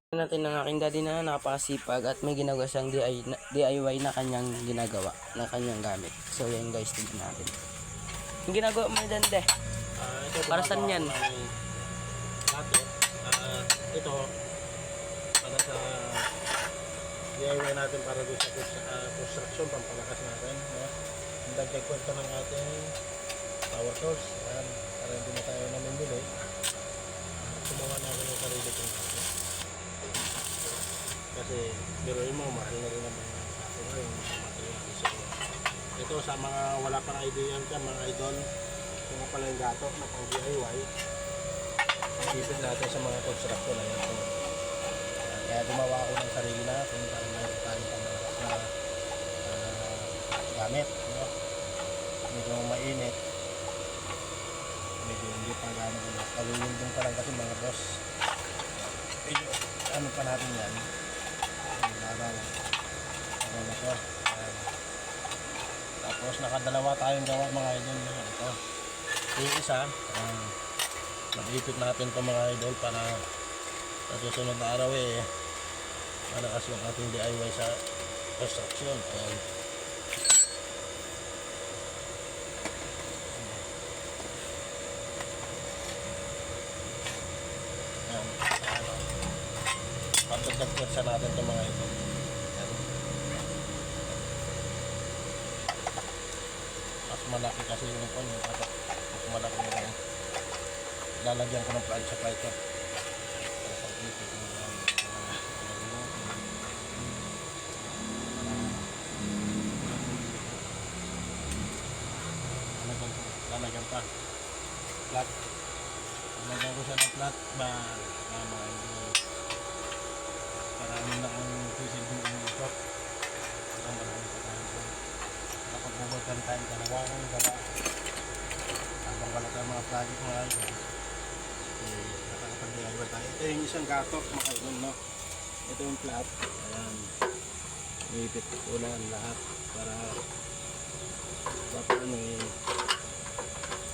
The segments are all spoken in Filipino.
Natin ng aking daddy na napakasipag at may ginagawa siyang DIY na kanyang ginagawa, na kanyang gamit. So yan guys, tignan natin. Yung ginagawa mo dyan, de. Ito, para saan yan? Dati, ito, para sa DIY natin para doon sa construction, pampalakas natin. No? Ang dagdag kwento ng ating power source. Ayan, para hindi na tayo namimili. Sumawa natin yung sarili kong natin. Kasi biruin mo, mahal na rin naman ako ngayon sa materialis. So, ito sa mga wala pang idea dyan, mga idol, ito nga pala yung gato na pang DIY. Ipin natin sa mga construction na yun. Kaya gumawa ako ng sarili natin para mayroon tayo pang na gamit. No? Medyo mainit. Medyo hindi pa gano'n. Kalulundong pa lang kasi mga boss. Medyo ano pa natin yan. Ano na to. Tapos nakadalawa tayong gawa mga idol. Ito. Yung isa, mag-ipit natin ito mga idol para sa susunod na araw malakas yung ating DIY sa construction. Pagdagdag natin ito mga idol. Mas malaki kasi yung kon yung atak. Mas malaki yung lalagyan ko ng plug sa ito. Lalagyan pa flat. Lalagyan ko siya ng flat ba marami na ang sisilbing umusok. Marami pa tayo. Nakapagbubutan tayo dalawang gawa. Habang wala tayong mga project mga ito. Nakakapag-DIY tayo. Ito yung isang gatok mga ito, no? Ito yung flat. Ayan. Ipit ko lang lahat para paano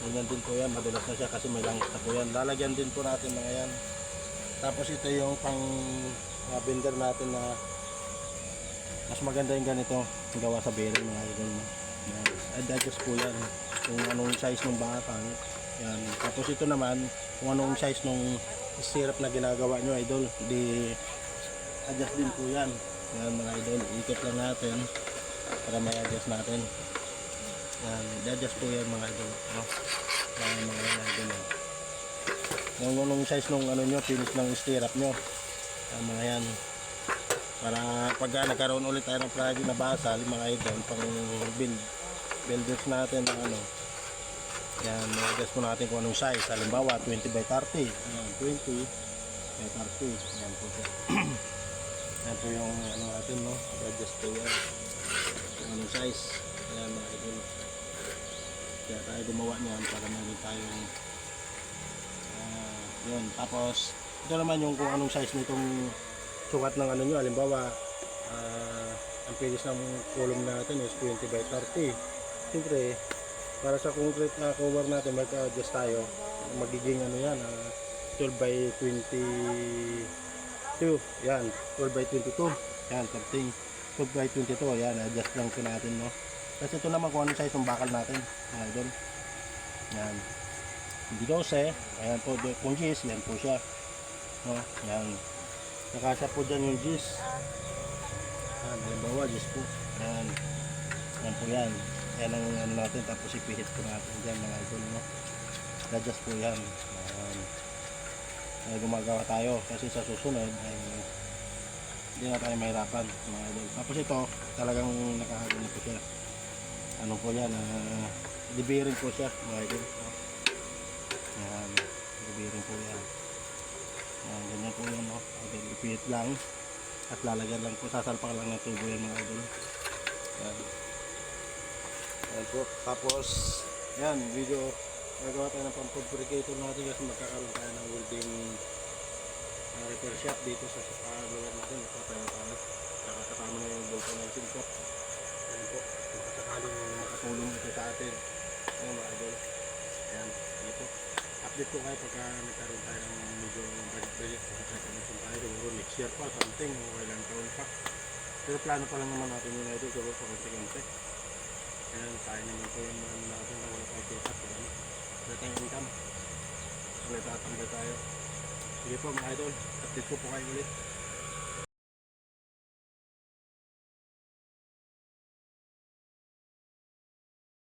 ganyan din po yan. Madulas na siya kasi may langit na po yan. Lalagyan din po natin mga yan. Tapos ito yung pang bender natin na mas maganda yung ganito gawa sa bearing mga idol. Adjust po yan kung anong size ng bakal yan. Tapos ito naman kung anong size ng stirrup na ginagawa nyo idol, di adjust din po yan. Yan mga idol, ikot lang natin para may adjust natin yan. I-adjust po yan mga idol, no? Mga idol kung anong size ng ano nyo, finish ng stirrup nyo mga yan, para pag nagkaroon ulit tayo ng project na basal mga idol pang builders natin ng ano yan, i-adjust po natin kung anong size. Halimbawa 20 by 30 yan, 20 by 30 yan po siya. Yan po yung ano natin, no? I-adjust po yan kung anong size yan mga idol. Kaya tayo gumawa niyan para meron tayong yun. Tapos ito naman yung kung anong size nitong sukat ng ano nyo. Halimbawa ang pilis ng column natin is 20 by 30. Siyempre para sa concrete cover natin mag-adjust tayo. Magiging ano yan 12 by 22 yan, 12 by 22 yan, 13 12 by 22 yan, adjust lang po natin, no? Kasi ito naman kung anong size ng bakal natin mga idol yan. Hindi 12, ayan po, kung gis, yan po siya, no? Yan, nakasya po dyan yung gis. Yan, halimbawa gis po, yan, yan po yan. Yan ang ano natin, tapos ipihit po natin dyan mga idol, no? Adjust po yan. Yan, ay gumagawa tayo kasi sa susunod ay hindi na tayo mahirapan mga idol. Tapos ito, talagang nakahagano po siya. Ano po yan, dibiring po siya mga idol, no? Yan, dibiring po yan. Yan, ganyan po yan, no? Ipihit lang at lalagyan lang po, sasalpak lang ng tubo yan mga idol. Yan. Yan po. Tapos yan, video nagawa tayo ng pang-fabricator natin kasi magkakaroon tayo ng welding repair shop dito sa lugar natin. Nagpapaya tayo, nakakasama na yung vulcanizing po. Yan po, makasakaling makatulong ito sa atin mga idol. Yan, ito update ko kayo pagka nagkaroon tayo ng medyo budget kasi tayo siguro next next year pa, something, o ilang taon pa. Pero plano pa lang naman natin yung idol, so pakunti-kunti. Ayan, kaya naman po yung ano natin na wala tayong kita, so ano, wala tayong income. Wala tatambay tayo. Sige po mga idol, update ko po kayo ulit.